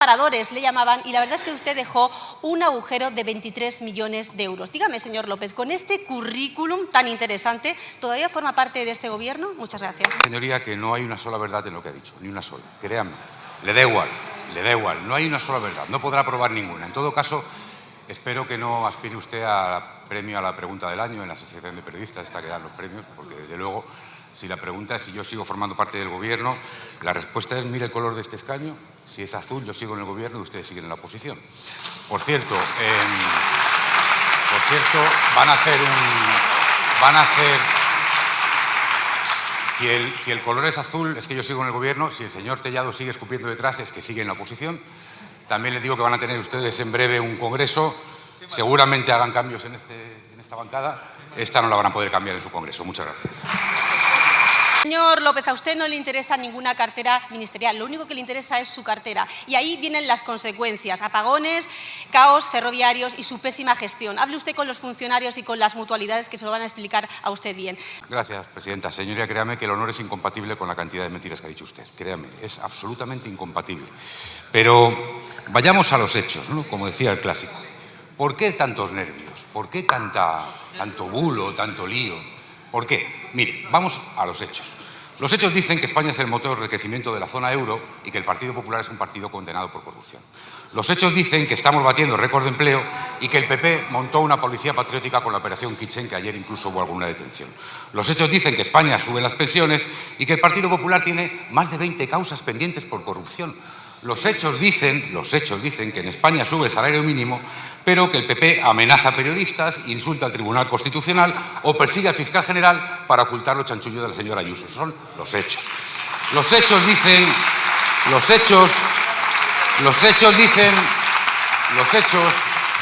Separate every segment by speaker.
Speaker 1: paradores le llamaban, y la verdad es que usted dejó un agujero de 23 millones de euros. Dígame, señor López, con este currículum tan interesante, ¿todavía forma parte de este gobierno? Muchas gracias.
Speaker 2: Señoría, que no hay una sola verdad en lo que ha dicho, ni una sola. Créanme, le da igual, no hay una sola verdad, no podrá probar ninguna. En todo caso, espero que no aspire usted a premio a la pregunta del año en la Asociación de Periodistas, esta que dan los premios, porque desde luego, si la pregunta es si yo sigo formando parte del gobierno, la respuesta es: mire el color de este escaño, si es azul yo sigo en el gobierno y ustedes siguen en la oposición. Por cierto, van a hacer si el color es azul es que yo sigo en el gobierno, si el señor Tellado sigue escupiendo detrás es que sigue en la oposición. También les digo que van a tener ustedes en breve un congreso, seguramente hagan cambios en esta bancada, esta no la van a poder cambiar en su congreso. Muchas gracias.
Speaker 1: Señor López, a usted no le interesa ninguna cartera ministerial, lo único que le interesa es su cartera. Y ahí vienen las consecuencias: apagones, caos ferroviarios y su pésima gestión. Hable usted con los funcionarios y con las mutualidades, que se lo van a explicar a usted bien.
Speaker 2: Gracias, presidenta. Señoría, créame que el honor es incompatible con la cantidad de mentiras que ha dicho usted. Créame, es absolutamente incompatible. Pero vayamos a los hechos, ¿no? Como decía el clásico. ¿Por qué tantos nervios? ¿Por qué tanto bulo, tanto lío? ¿Por qué? Mire, vamos a los hechos. Los hechos dicen que España es el motor de crecimiento de la zona euro y que el Partido Popular es un partido condenado por corrupción. Los hechos dicen que estamos batiendo récord de empleo y que el PP montó una policía patriótica con la operación Kitchen, que ayer incluso hubo alguna detención. Los hechos dicen que España sube las pensiones y que el Partido Popular tiene más de 20 causas pendientes por corrupción. Los hechos dicen que en España sube el salario mínimo, pero que el PP amenaza a periodistas, insulta al Tribunal Constitucional o persigue al fiscal general para ocultar los chanchullos de la señora Ayuso. Esos son los hechos. Los hechos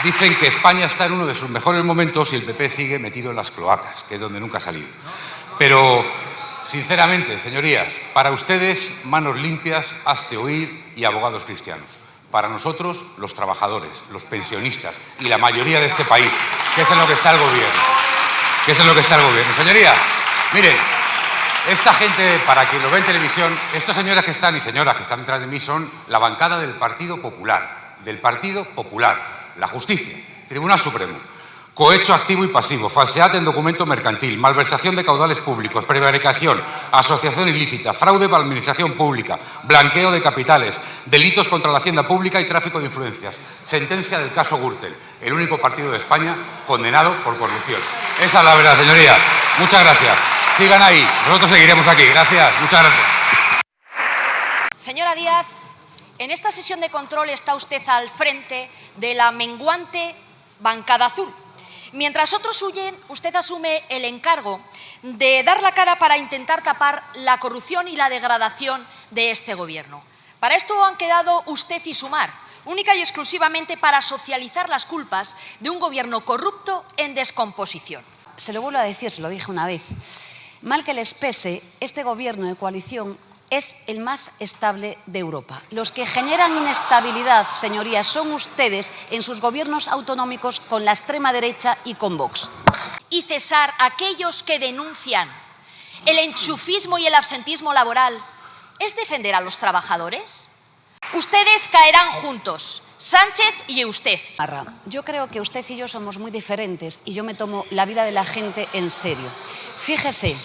Speaker 2: dicen que España está en uno de sus mejores momentos y el PP sigue metido en las cloacas, que es donde nunca ha salido. Pero, sinceramente, señorías, para ustedes, manos limpias, hazte oír y abogados cristianos. Para nosotros, los trabajadores, los pensionistas y la mayoría de este país, que es en lo que está el gobierno. Señoría, miren, esta gente, para quien lo ve en televisión, estas señoras que están y señoras que están detrás de mí son la bancada del Partido Popular, la justicia, Tribunal Supremo. Cohecho activo y pasivo, falsedad en documento mercantil, malversación de caudales públicos, prevaricación, asociación ilícita, fraude para la administración pública, blanqueo de capitales, delitos contra la hacienda pública y tráfico de influencias. Sentencia del caso Gürtel, el único partido de España condenado por corrupción. Esa es la verdad, señoría. Muchas gracias. Sigan ahí. Nosotros seguiremos aquí. Gracias. Muchas gracias.
Speaker 3: Señora Díaz, en esta sesión de control está usted al frente de la menguante bancada azul. Mientras otros huyen, usted asume el encargo de dar la cara para intentar tapar la corrupción y la degradación de este gobierno. Para esto han quedado usted y Sumar, única y exclusivamente para socializar las culpas de un gobierno corrupto en descomposición.
Speaker 4: Se lo vuelvo a decir, se lo dije una vez. Mal que les pese, este gobierno de coalición es el más estable de Europa. Los que generan inestabilidad, señorías, son ustedes en sus gobiernos autonómicos con la extrema derecha y con Vox.
Speaker 3: Y cesar a aquellos que denuncian el enchufismo y el absentismo laboral es defender a los trabajadores. Ustedes caerán juntos, Sánchez y usted.
Speaker 4: Yo creo que usted y yo somos muy diferentes y yo me tomo la vida de la gente en serio. Fíjese.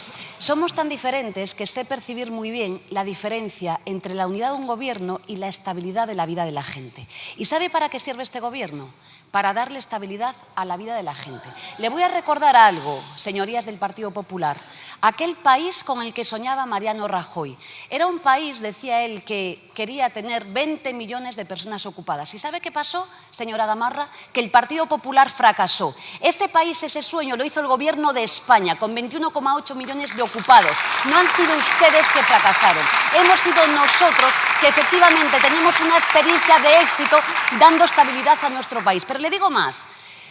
Speaker 4: Somos tan diferentes que sé percibir muy bien la diferencia entre la unidad de un gobierno y la estabilidad de la vida de la gente. ¿Y sabe para qué sirve este gobierno? Para darle estabilidad a la vida de la gente. Le voy a recordar algo, señorías del Partido Popular. Aquel país con el que soñaba Mariano Rajoy. Era un país, decía él, que quería tener 20 millones de personas ocupadas. ¿Y sabe qué pasó, señora Gamarra? Que el Partido Popular fracasó. Ese país, ese sueño, lo hizo el gobierno de España, con 21,8 millones de ocupados. No han sido ustedes que fracasaron. Hemos sido nosotros que efectivamente tenemos una experiencia de éxito dando estabilidad a nuestro país. Pero le digo más.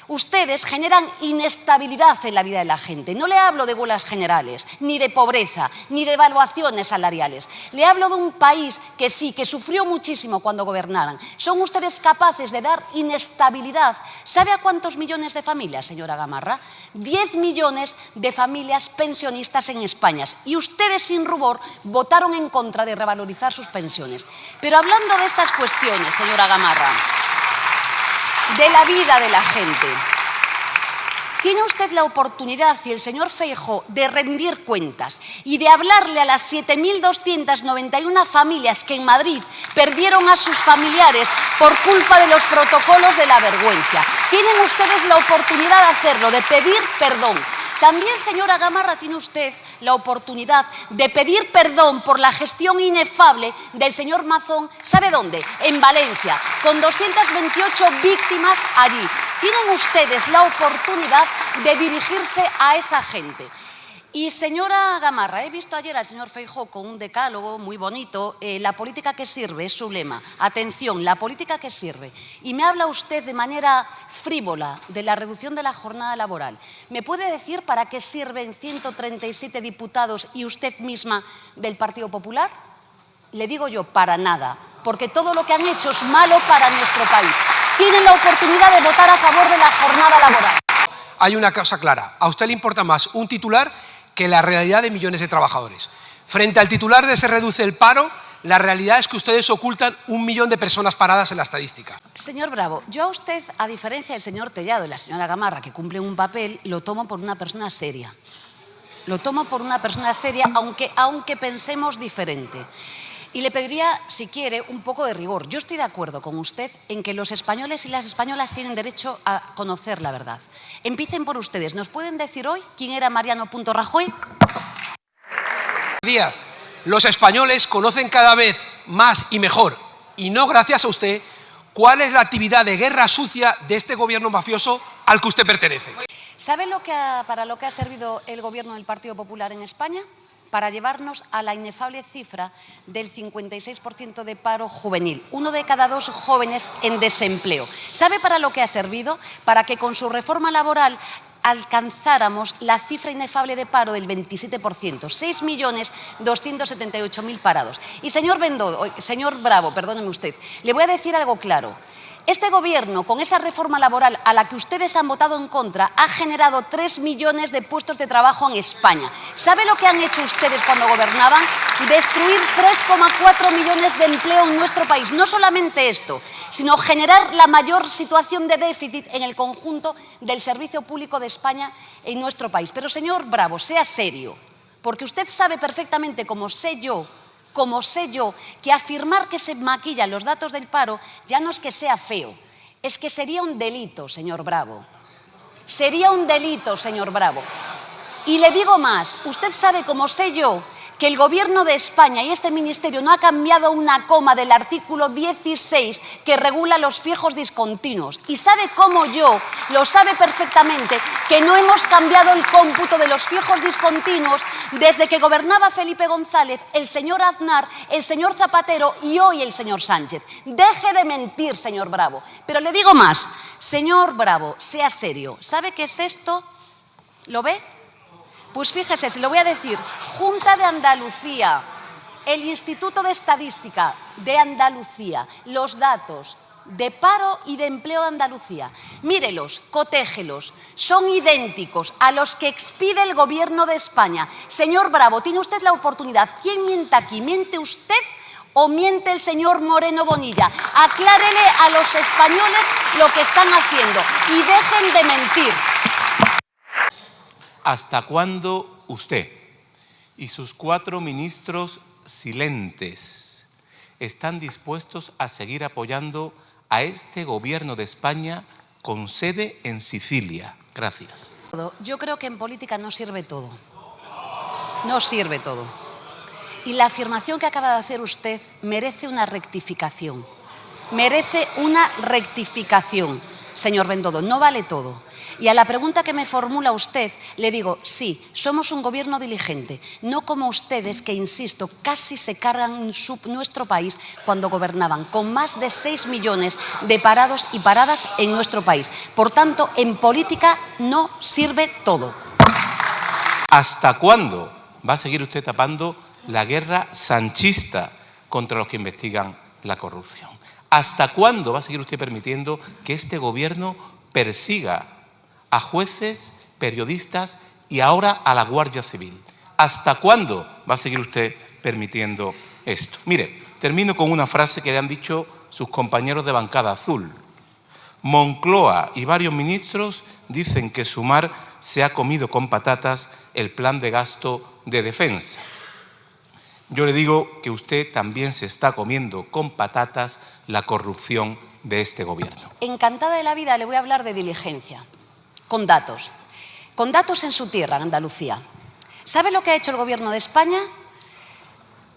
Speaker 4: Ustedes generan inestabilidad en la vida de la gente. No le hablo de huelgas generales, ni de pobreza, ni de evaluaciones salariales. Le hablo de un país que sí, que sufrió muchísimo cuando gobernaran. Son ustedes capaces de dar inestabilidad. ¿Sabe a cuántos millones de familias, señora Gamarra? 10 millones de familias pensionistas en España. Y ustedes, sin rubor, votaron en contra de revalorizar sus pensiones. Pero hablando de estas cuestiones, señora Gamarra, de la vida de la gente, tiene usted la oportunidad, y el señor Feijóo, de rendir cuentas y de hablarle a las 7.291 familias que en Madrid perdieron a sus familiares por culpa de los protocolos de la vergüenza. Tienen ustedes la oportunidad de hacerlo, de pedir perdón. También, señora Gamarra, tiene usted la oportunidad de pedir perdón por la gestión inefable del señor Mazón, ¿sabe dónde? En Valencia, con 228 víctimas allí. Tienen ustedes la oportunidad de dirigirse a esa gente. Y, señora Gamarra, he visto ayer al señor Feijóo con un decálogo muy bonito, la política que sirve, es su lema. Atención, la política que sirve. Y me habla usted de manera frívola de la reducción de la jornada laboral. ¿Me puede decir para qué sirven 137 diputados y usted misma del Partido Popular? Le digo yo, para nada, porque todo lo que han hecho es malo para nuestro país. Tienen la oportunidad de votar a favor de la jornada laboral.
Speaker 5: Hay una cosa clara, a usted le importa más un titular que la realidad de millones de trabajadores. Frente al titular de se reduce el paro, la realidad es que ustedes ocultan 1 millón de personas paradas en la estadística.
Speaker 4: Señor Bravo, yo a usted, a diferencia del señor Tellado y la señora Gamarra, que cumplen un papel, lo tomo por una persona seria. Lo tomo por una persona seria, aunque pensemos diferente. Y le pediría, si quiere, un poco de rigor. Yo estoy de acuerdo con usted en que los españoles y las españolas tienen derecho a conocer la verdad. Empiecen por ustedes. ¿Nos pueden decir hoy quién era Mariano Rajoy?
Speaker 5: Díaz, los españoles conocen cada vez más y mejor, y no gracias a usted, cuál es la actividad de guerra sucia de este gobierno mafioso al que usted pertenece.
Speaker 4: ¿Sabe para lo que ha servido el gobierno del Partido Popular en España? Para llevarnos a la inefable cifra del 56% de paro juvenil. 1 de cada 2 jóvenes en desempleo. ¿Sabe para lo que ha servido? Para que con su reforma laboral alcanzáramos la cifra inefable de paro del 27%, 6.278.000 parados. Y señor Bravo, perdóneme usted, le voy a decir algo claro. Este gobierno, con esa reforma laboral a la que ustedes han votado en contra, ha generado 3 millones de puestos de trabajo en España. ¿Sabe lo que han hecho ustedes cuando gobernaban? Destruir 3,4 millones de empleo en nuestro país. No solamente esto, sino generar la mayor situación de déficit en el conjunto del servicio público de España en nuestro país. Pero, señor Bravo, sea serio, porque usted sabe perfectamente, como sé yo, que afirmar que se maquillan los datos del paro ya no es que sea feo, es que sería un delito, señor Bravo. Sería un delito, señor Bravo. Y le digo más, usted sabe, como sé yo, que el Gobierno de España y este Ministerio no ha cambiado una coma del artículo 16 que regula los fijos discontinuos. Y sabe como yo, lo sabe perfectamente, que no hemos cambiado el cómputo de los fijos discontinuos desde que gobernaba Felipe González, el señor Aznar, el señor Zapatero y hoy el señor Sánchez. Deje de mentir, señor Bravo. Pero le digo más, señor Bravo, sea serio. ¿Sabe qué es esto? ¿Lo ve? Pues fíjese, se lo voy a decir, Junta de Andalucía, el Instituto de Estadística de Andalucía, los datos de paro y de empleo de Andalucía, mírelos, cotégelos, son idénticos a los que expide el Gobierno de España. Señor Bravo, tiene usted la oportunidad. ¿Quién miente aquí? ¿Miente usted o miente el señor Moreno Bonilla? Aclárele a los españoles lo que están haciendo y dejen de mentir.
Speaker 6: ¿Hasta cuándo usted y sus 4 ministros silentes están dispuestos a seguir apoyando a este gobierno de España con sede en Sicilia? Gracias.
Speaker 4: Yo creo que en política no sirve todo. No sirve todo. Y la afirmación que acaba de hacer usted merece una rectificación. Merece una rectificación. señor Bendodo, no vale todo. Y a la pregunta que me formula usted, le digo, sí, somos un gobierno diligente, no como ustedes que, insisto, casi se cargan nuestro país cuando gobernaban, con más de 6 millones de parados y paradas en nuestro país. Por tanto, en política no sirve todo.
Speaker 6: ¿Hasta cuándo va a seguir usted tapando la guerra sanchista contra los que investigan la corrupción? ¿Hasta cuándo va a seguir usted permitiendo que este gobierno persiga a jueces, periodistas y ahora a la Guardia Civil? ¿Hasta cuándo va a seguir usted permitiendo esto? Mire, termino con una frase que le han dicho sus compañeros de bancada azul. Moncloa y varios ministros dicen que Sumar se ha comido con patatas el plan de gasto de defensa. Yo le digo que usted también se está comiendo con patatas la corrupción de este gobierno.
Speaker 4: Encantada de la vida le voy a hablar de diligencia, con datos en su tierra, en Andalucía. ¿Sabe lo que ha hecho el Gobierno de España?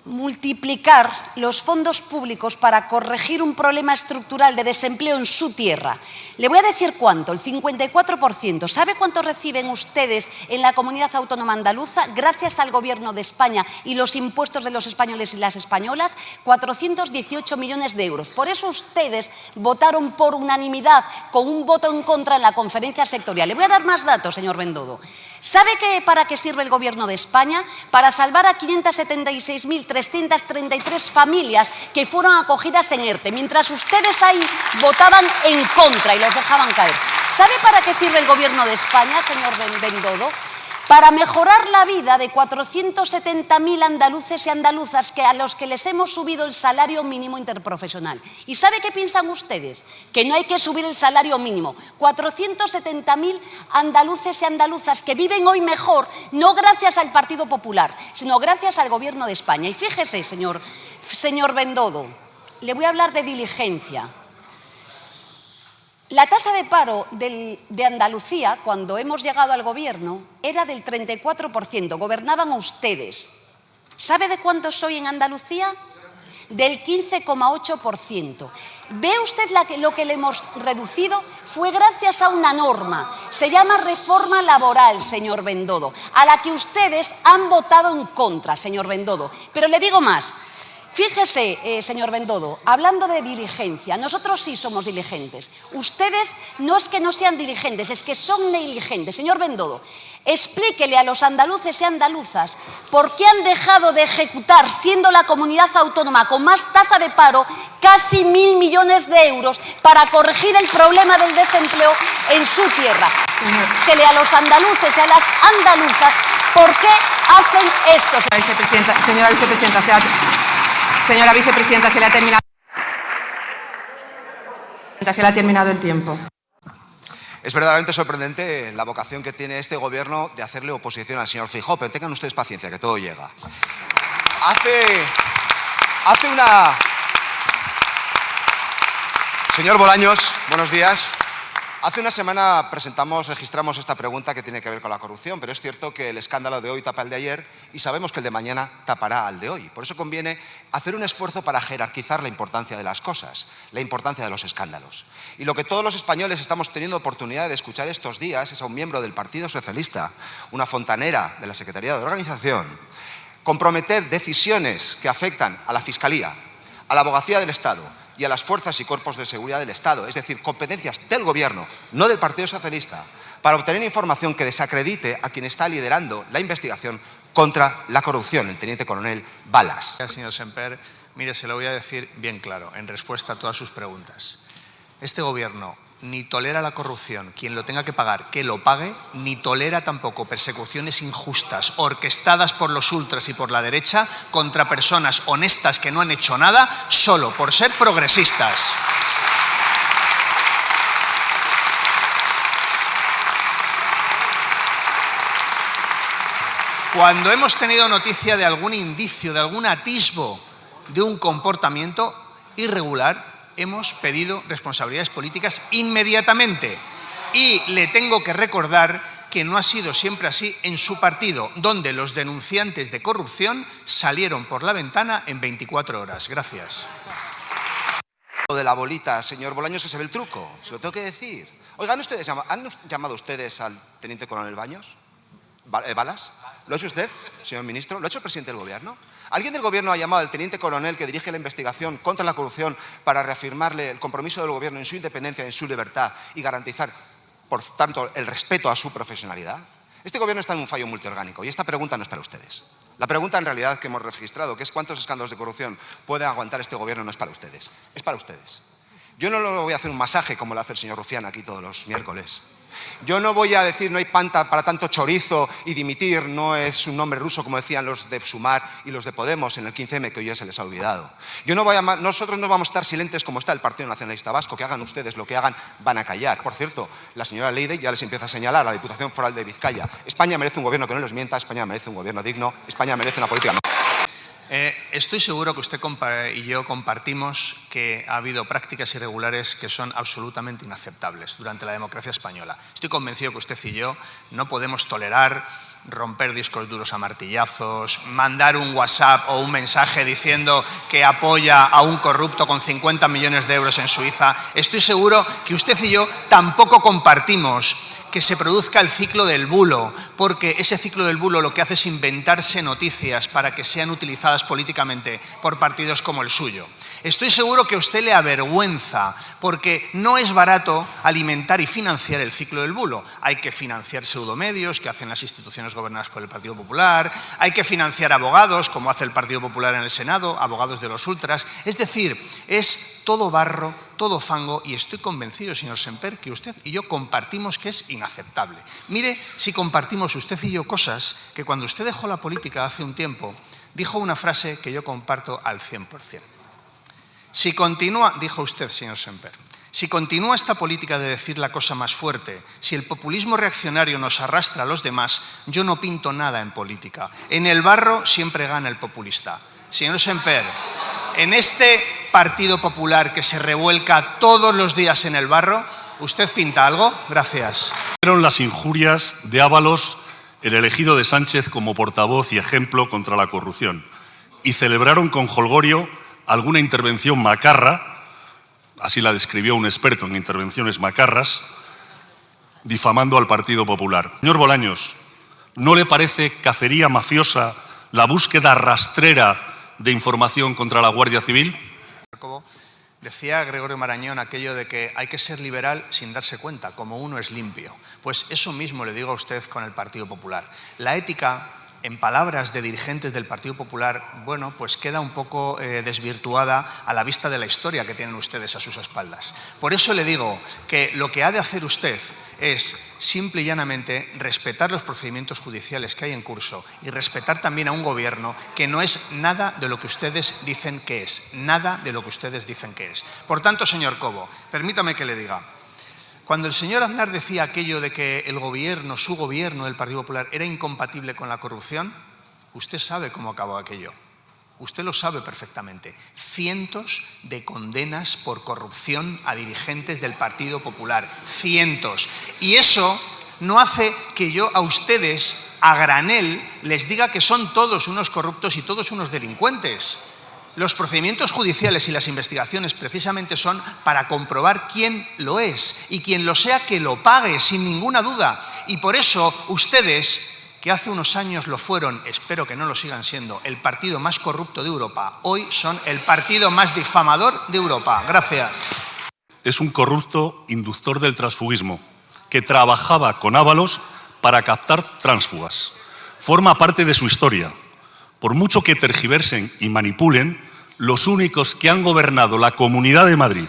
Speaker 4: Multiplicar los fondos públicos para corregir un problema estructural de desempleo en su tierra. Le voy a decir cuánto, el 54%. ¿Sabe cuánto reciben ustedes en la comunidad autónoma andaluza gracias al Gobierno de España y los impuestos de los españoles y las españolas? 418 millones de euros. Por eso ustedes votaron por unanimidad con un voto en contra en la conferencia sectorial. Le voy a dar más datos, señor Bendodo. ¿Sabe para qué sirve el Gobierno de España? Para salvar a 576.333 familias que fueron acogidas en ERTE, mientras ustedes ahí votaban en contra y los dejaban caer. ¿Sabe para qué sirve el Gobierno de España, señor Bendodo? Para mejorar la vida de 470.000 andaluces y andaluzas a los que les hemos subido el salario mínimo interprofesional. ¿Y sabe qué piensan ustedes? Que no hay que subir el salario mínimo. 470.000 andaluces y andaluzas que viven hoy mejor, no gracias al Partido Popular, sino gracias al Gobierno de España. Y fíjese, señor Bendodo, le voy a hablar de diligencia. La tasa de paro de Andalucía, cuando hemos llegado al Gobierno, era del 34%. Gobernaban ustedes. ¿Sabe de cuánto soy en Andalucía? Del 15,8%. ¿Ve usted lo que le hemos reducido? Fue gracias a una norma. Se llama reforma laboral, señor Bendodo, a la que ustedes han votado en contra, señor Bendodo. Pero le digo más. Fíjese, señor Bendodo, hablando de diligencia, nosotros sí somos diligentes. Ustedes no es que no sean diligentes, es que son negligentes. Señor Bendodo, explíquele a los andaluces y andaluzas por qué han dejado de ejecutar, siendo la comunidad autónoma con más tasa de paro, casi 1.000 millones de euros para corregir el problema del desempleo en su tierra. Explíquele a los andaluces y a las andaluzas por qué hacen esto.
Speaker 7: Señora vicepresidenta, se le ha terminado el tiempo.
Speaker 8: Es verdaderamente sorprendente la vocación que tiene este gobierno de hacerle oposición al señor Feijóo, pero tengan ustedes paciencia, que todo llega. Señor Bolaños, buenos días. Hace una semana registramos esta pregunta que tiene que ver con la corrupción, pero es cierto que el escándalo de hoy tapa el de ayer y sabemos que el de mañana tapará al de hoy. Por eso conviene hacer un esfuerzo para jerarquizar la importancia de las cosas, la importancia de los escándalos. Y lo que todos los españoles estamos teniendo oportunidad de escuchar estos días es a un miembro del Partido Socialista, una fontanera de la Secretaría de Organización, comprometer decisiones que afectan a la Fiscalía, a la Abogacía del Estado y a las fuerzas y cuerpos de seguridad del Estado, es decir, competencias del Gobierno, no del Partido Socialista, para obtener información que desacredite a quien está liderando la investigación contra la corrupción, el teniente coronel Balas.
Speaker 9: Señor Semper, mire, se lo voy a decir bien claro, en respuesta a todas sus preguntas. Este Gobierno ni tolera la corrupción, quien lo tenga que pagar, que lo pague, ni tolera tampoco persecuciones injustas, orquestadas por los ultras y por la derecha, contra personas honestas que no han hecho nada, solo por ser progresistas. Cuando hemos tenido noticia de algún indicio, de algún atisbo de un comportamiento irregular, hemos pedido responsabilidades políticas inmediatamente. Y le tengo que recordar que no ha sido siempre así en su partido, donde los denunciantes de corrupción salieron por la ventana en 24 horas. Gracias.
Speaker 8: Lo de la bolita, señor Bolaños, que se ve el truco. Se lo tengo que decir. Oigan, ¿han llamado ustedes al teniente coronel Baños? ¿Balas? ¿Lo ha hecho usted, señor ministro? ¿Lo ha hecho el presidente del gobierno? ¿Alguien del gobierno ha llamado al teniente coronel que dirige la investigación contra la corrupción para reafirmarle el compromiso del gobierno en su independencia, en su libertad y garantizar, por tanto, el respeto a su profesionalidad? Este gobierno está en un fallo multiorgánico y esta pregunta no es para ustedes. La pregunta en realidad que hemos registrado, que es cuántos escándalos de corrupción puede aguantar este gobierno, no es para ustedes. Es para ustedes. Yo no lo voy a hacer un masaje como lo hace el señor Rufián aquí todos los miércoles. Yo no voy a decir no hay panta para tanto chorizo y dimitir no es un nombre ruso como decían los de Sumar y los de Podemos en el 15M que hoy ya se les ha olvidado. Nosotros no vamos a estar silentes como está el Partido Nacionalista Vasco, que hagan ustedes lo que hagan, van a callar. Por cierto, la señora Leide ya les empieza a señalar a la Diputación Foral de Vizcaya. España merece un gobierno que no les mienta, España merece un gobierno digno, España merece una política.
Speaker 9: Estoy seguro que usted y yo compartimos que ha habido prácticas irregulares que son absolutamente inaceptables durante la democracia española. Estoy convencido que usted y yo no podemos tolerar romper discos duros a martillazos, mandar un WhatsApp o un mensaje diciendo que apoya a un corrupto con 50 millones de euros en Suiza. Estoy seguro que usted y yo tampoco compartimos que se produzca el ciclo del bulo, porque ese ciclo del bulo lo que hace es inventarse noticias para que sean utilizadas políticamente por partidos como el suyo. Estoy seguro que a usted le avergüenza, porque no es barato alimentar y financiar el ciclo del bulo. Hay que financiar pseudomedios que hacen las instituciones gobernadas por el Partido Popular, hay que financiar abogados, como hace el Partido Popular en el Senado, abogados de los ultras. Es decir, es todo barro, todo fango, y estoy convencido, señor Semper, que usted y yo compartimos que es inaceptable. Mire si compartimos usted y yo cosas que cuando usted dejó la política hace un tiempo, dijo una frase que yo comparto al 100%. Si continúa, dijo usted, señor Semper, si continúa esta política de decir la cosa más fuerte, si el populismo reaccionario nos arrastra a los demás, yo no pinto nada en política. En el barro siempre gana el populista. Señor Semper, en este Partido Popular que se revuelca todos los días en el barro, ¿usted pinta algo? Gracias.
Speaker 10: Fueron las injurias de Ábalos, el elegido de Sánchez como portavoz y ejemplo contra la corrupción, y celebraron con jolgorio alguna intervención macarra, así la describió un experto en intervenciones macarras, difamando al Partido Popular. Señor Bolaños, ¿no le parece cacería mafiosa la búsqueda rastrera de información contra la Guardia Civil?
Speaker 9: Decía Gregorio Marañón aquello de que hay que ser liberal sin darse cuenta, como uno es limpio. Pues eso mismo le digo a usted con el Partido Popular. La ética, en palabras de dirigentes del Partido Popular, bueno, pues queda un poco desvirtuada a la vista de la historia que tienen ustedes a sus espaldas. Por eso le digo que lo que ha de hacer usted es simple y llanamente respetar los procedimientos judiciales que hay en curso y respetar también a un gobierno que no es nada de lo que ustedes dicen que es, nada de lo que ustedes dicen que es. Por tanto, señor Cobo, permítame que le diga, cuando el señor Aznar decía aquello de que el gobierno, su gobierno del Partido Popular, era incompatible con la corrupción, usted sabe cómo acabó aquello. Usted lo sabe perfectamente. Cientos de condenas por corrupción a dirigentes del Partido Popular. Cientos. Y eso no hace que yo a ustedes, a granel, les diga que son todos unos corruptos y todos unos delincuentes. Los procedimientos judiciales y las investigaciones precisamente son para comprobar quién lo es y quien lo sea que lo pague sin ninguna duda. Y por eso ustedes, que hace unos años lo fueron, espero que no lo sigan siendo, el partido más corrupto de Europa, hoy son el partido más difamador de Europa. Gracias.
Speaker 10: Es un corrupto inductor del transfugismo que trabajaba con Ábalos para captar tránsfugas. Forma parte de su historia. Por mucho que tergiversen y manipulen, los únicos que han gobernado la Comunidad de Madrid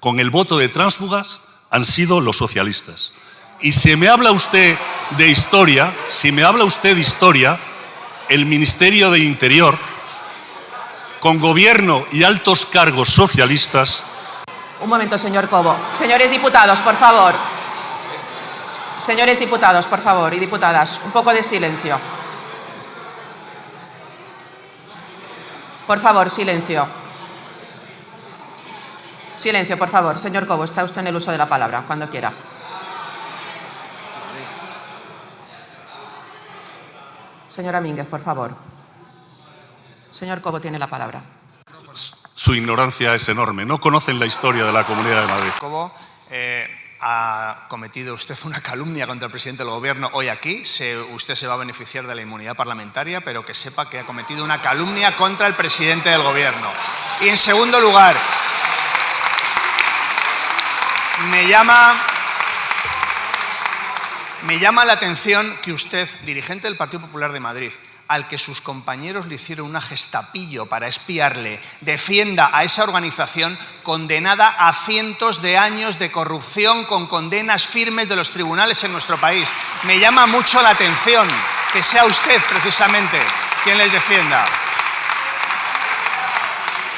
Speaker 10: con el voto de tránsfugas han sido los socialistas. Y si me habla usted de historia, el Ministerio de Interior, con gobierno y altos cargos socialistas...
Speaker 7: Un momento, señor Cobo. Señores diputados, por favor. Señores diputados, por favor, y diputadas, un poco de silencio. Por favor, silencio. Silencio, por favor. Señor Cobo, está usted en el uso de la palabra, cuando quiera. Señora Mínguez, por favor. Señor Cobo tiene la palabra.
Speaker 10: su ignorancia es enorme. No conocen la historia de la Comunidad de Madrid.
Speaker 9: Cobo, ha cometido usted una calumnia contra el presidente del Gobierno hoy aquí. Usted se va a beneficiar de la inmunidad parlamentaria, pero que sepa que ha cometido una calumnia contra el presidente del Gobierno. Y en segundo lugar, me llama la atención que usted, dirigente del Partido Popular de Madrid, al que sus compañeros le hicieron una gestapillo para espiarle, defienda a esa organización condenada a cientos de años de corrupción con condenas firmes de los tribunales en nuestro país. Me llama mucho la atención que sea usted, precisamente, quien les defienda.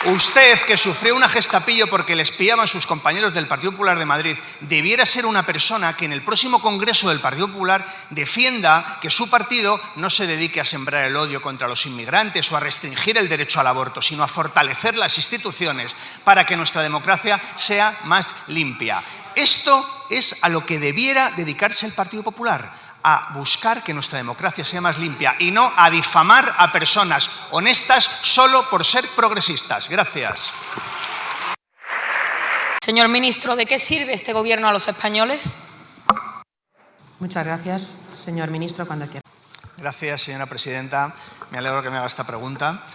Speaker 9: Usted, que sufrió una gestapillo porque le espiaban sus compañeros del Partido Popular de Madrid, debiera ser una persona que en el próximo Congreso del Partido Popular defienda que su partido no se dedique a sembrar el odio contra los inmigrantes o a restringir el derecho al aborto, sino a fortalecer las instituciones para que nuestra democracia sea más limpia. Esto es a lo que debiera dedicarse el Partido Popular, a buscar que nuestra democracia sea más limpia y no a difamar a personas honestas solo por ser progresistas. Gracias.
Speaker 11: Señor ministro, ¿de qué sirve este gobierno a los españoles?
Speaker 7: Muchas gracias. Señor ministro, cuando quiera.
Speaker 9: Gracias, señora presidenta. Me alegro que me haga esta pregunta,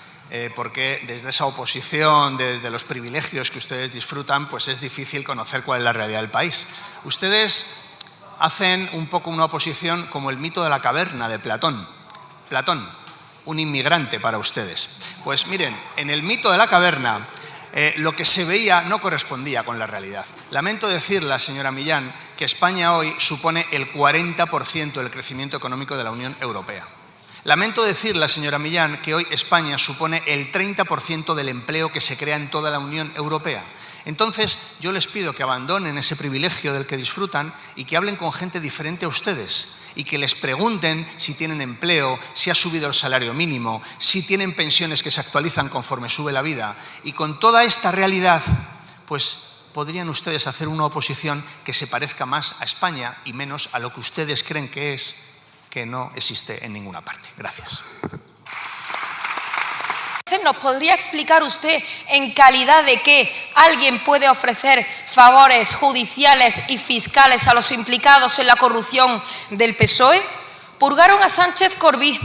Speaker 9: porque desde esa oposición, desde los privilegios que ustedes disfrutan, pues es difícil conocer cuál es la realidad del país. Ustedes hacen un poco una oposición como el mito de la caverna de Platón. Platón, un inmigrante para ustedes. Pues miren, en el mito de la caverna lo que se veía no correspondía con la realidad. Lamento decirle, señora Millán, que España hoy supone el 40% del crecimiento económico de la Unión Europea. Lamento decirle, señora Millán, que hoy España supone el 30% del empleo que se crea en toda la Unión Europea. Entonces, yo les pido que abandonen ese privilegio del que disfrutan y que hablen con gente diferente a ustedes y que les pregunten si tienen empleo, si ha subido el salario mínimo, si tienen pensiones que se actualizan conforme sube la vida. Y con toda esta realidad, pues podrían ustedes hacer una oposición que se parezca más a España y menos a lo que ustedes creen que es, que no existe en ninguna parte. Gracias.
Speaker 11: ¿Nos podría explicar usted en calidad de qué alguien puede ofrecer favores judiciales y fiscales a los implicados en la corrupción del PSOE? Purgaron a Sánchez Corbí,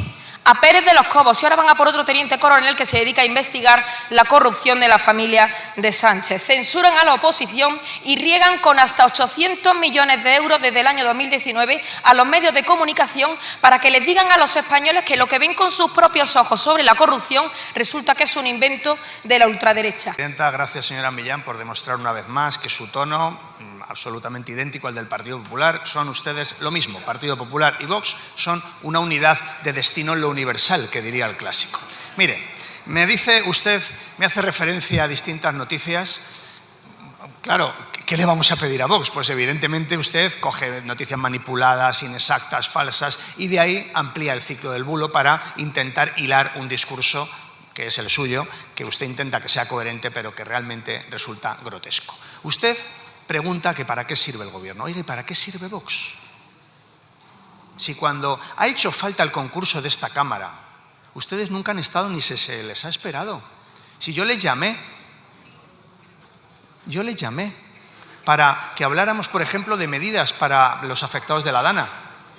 Speaker 11: a Pérez de los Cobos y ahora van a por otro teniente coronel que se dedica a investigar la corrupción de la familia de Sánchez. Censuran a la oposición y riegan con hasta 800 millones de euros desde el año 2019 a los medios de comunicación para que les digan a los españoles que lo que ven con sus propios ojos sobre la corrupción resulta que es un invento de la ultraderecha.
Speaker 9: Presidenta, gracias, señora Millán, por demostrar una vez más que su tono, absolutamente idéntico al del Partido Popular, son ustedes lo mismo. Partido Popular y Vox son una unidad de destino en lo universal, que diría el clásico. Mire, me dice usted, me hace referencia a distintas noticias. Claro, ¿qué le vamos a pedir a Vox? Pues evidentemente usted coge noticias manipuladas, inexactas, falsas y de ahí amplía el ciclo del bulo para intentar hilar un discurso que es el suyo, que usted intenta que sea coherente pero que realmente resulta grotesco. Usted pregunta que para qué sirve el gobierno. Oiga, ¿y para qué sirve Vox? Si cuando ha hecho falta el concurso de esta Cámara, ustedes nunca han estado ni se les ha esperado. Si yo les llamé para que habláramos, por ejemplo, de medidas para los afectados de la Dana.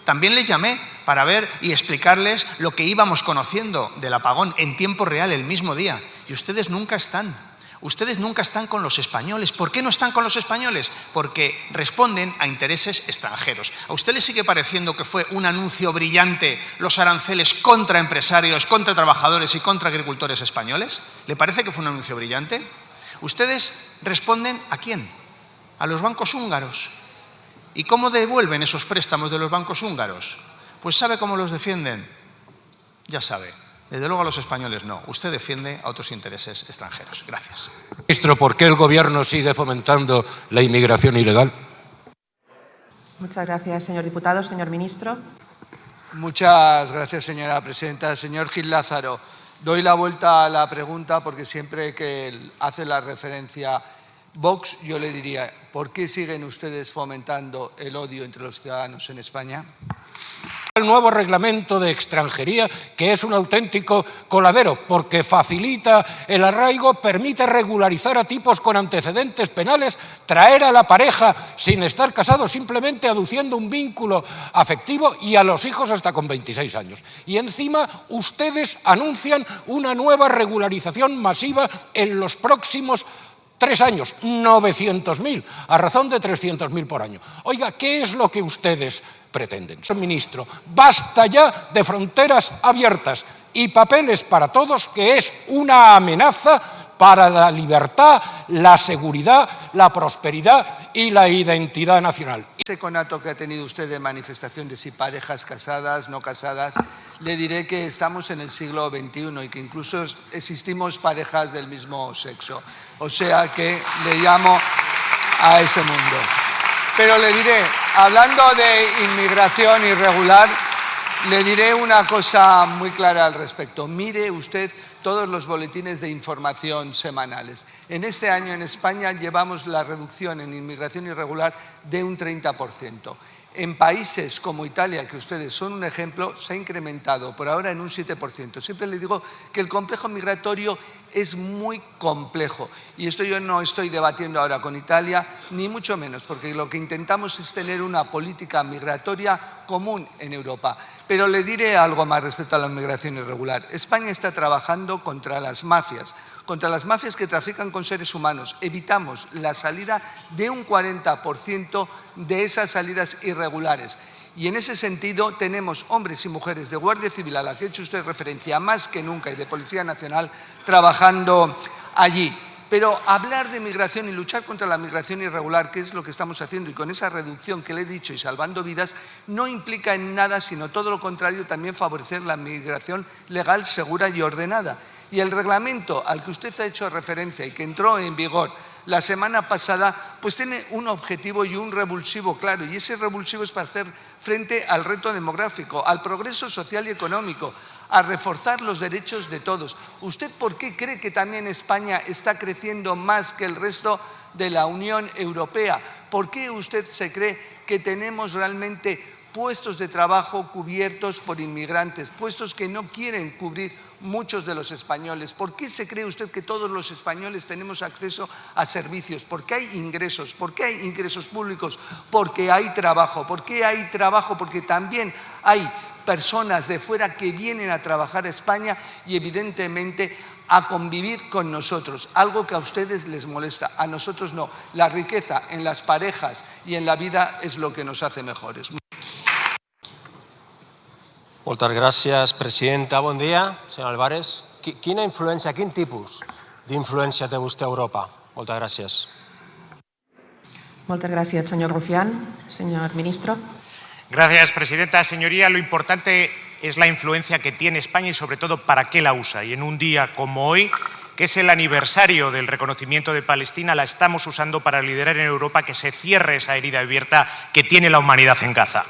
Speaker 9: También les llamé para ver y explicarles lo que íbamos conociendo del apagón en tiempo real el mismo día. Y ustedes nunca están. Ustedes nunca están con los españoles. ¿Por qué no están con los españoles? Porque responden a intereses extranjeros. ¿A usted le sigue pareciendo que fue un anuncio brillante los aranceles contra empresarios, contra trabajadores y contra agricultores españoles? ¿Le parece que fue un anuncio brillante? Ustedes responden ¿a quién? A los bancos húngaros. ¿Y cómo devuelven esos préstamos de los bancos húngaros? Pues ¿sabe cómo los defienden? Ya sabe. Desde luego a los españoles no. Usted defiende a otros intereses extranjeros. Gracias.
Speaker 2: Ministro, ¿por qué el Gobierno sigue fomentando la inmigración ilegal?
Speaker 7: Muchas gracias, señor diputado. Señor ministro.
Speaker 12: Muchas gracias, señora presidenta. Señor Gil Lázaro, doy la vuelta a la pregunta porque siempre que él hace la referencia Vox, yo le diría, ¿por qué siguen ustedes fomentando el odio entre los ciudadanos en España?
Speaker 13: el nuevo reglamento de extranjería, que es un auténtico coladero, porque facilita el arraigo, permite regularizar a tipos con antecedentes penales, traer a la pareja sin estar casados, simplemente aduciendo un vínculo afectivo, y a los hijos hasta con 26 años. Y encima ustedes anuncian una nueva regularización masiva en los próximos 3 años, 900.000, a razón de 300.000 por año. Oiga, ¿qué es lo que ustedes pretenden? Señor ministro, basta ya de fronteras abiertas y papeles para todos, que es una amenaza para la libertad, la seguridad, la prosperidad y la identidad nacional.
Speaker 12: Ese conato que ha tenido usted de manifestación de si parejas casadas, no casadas, le diré que estamos en el siglo XXI y que incluso existimos parejas del mismo sexo. O sea que le llamo a ese mundo. Pero le diré, hablando de inmigración irregular, le diré una cosa muy clara al respecto. Mire usted todos los boletines de información semanales. En este año en España llevamos la reducción en inmigración irregular de un 30%. En países como Italia, que ustedes son un ejemplo, se ha incrementado por ahora en un 7%. Siempre le digo que el complejo migratorio es muy complejo. Y esto yo no estoy debatiendo ahora con Italia, ni mucho menos, porque lo que intentamos es tener una política migratoria común en Europa. Pero le diré algo más respecto a la migración irregular. España está trabajando contra las mafias que trafican con seres humanos. Evitamos la salida de un 40% de esas salidas irregulares. Y en ese sentido tenemos hombres y mujeres de Guardia Civil, a la que ha hecho usted referencia más que nunca, y de Policía Nacional, trabajando allí. Pero hablar de migración y luchar contra la migración irregular, que es lo que estamos haciendo, y con esa reducción que le he dicho y salvando vidas, no implica en nada, sino todo lo contrario, también favorecer la migración legal, segura y ordenada. Y el reglamento al que usted ha hecho referencia y que entró en vigor la semana pasada, pues tiene un objetivo y un revulsivo claro, y ese revulsivo es para hacer frente al reto demográfico, al progreso social y económico, a reforzar los derechos de todos. ¿Usted por qué cree que también España está creciendo más que el resto de la Unión Europea? ¿Por qué usted se cree que tenemos realmente puestos de trabajo cubiertos por inmigrantes, puestos que no quieren cubrir muchos de los españoles? ¿Por qué se cree usted que todos los españoles tenemos acceso a servicios? ¿Por qué hay ingresos? ¿Por qué hay ingresos públicos? Porque hay trabajo. ¿Por qué hay trabajo? Porque también hay personas de fuera que vienen a trabajar a España y evidentemente a convivir con nosotros, algo que a ustedes les molesta, a nosotros no. La riqueza en las parejas y en la vida es lo que nos hace mejores.
Speaker 14: Moltes gràcies, presidenta. Bon dia, senyor Álvarez. Quina influència, quin tipus d'influència té vostè a Europa? Moltes gràcies.
Speaker 7: Muchas gracias, señor Rufián. Señor ministro.
Speaker 15: Gracias, presidenta. Señoría, lo importante es la influencia que tiene España y, sobre todo, para qué la usa. Y en un día como hoy, que es el aniversario del reconocimiento de Palestina, la estamos usando para liderar en Europa que se cierre esa herida abierta que tiene la humanidad en Gaza.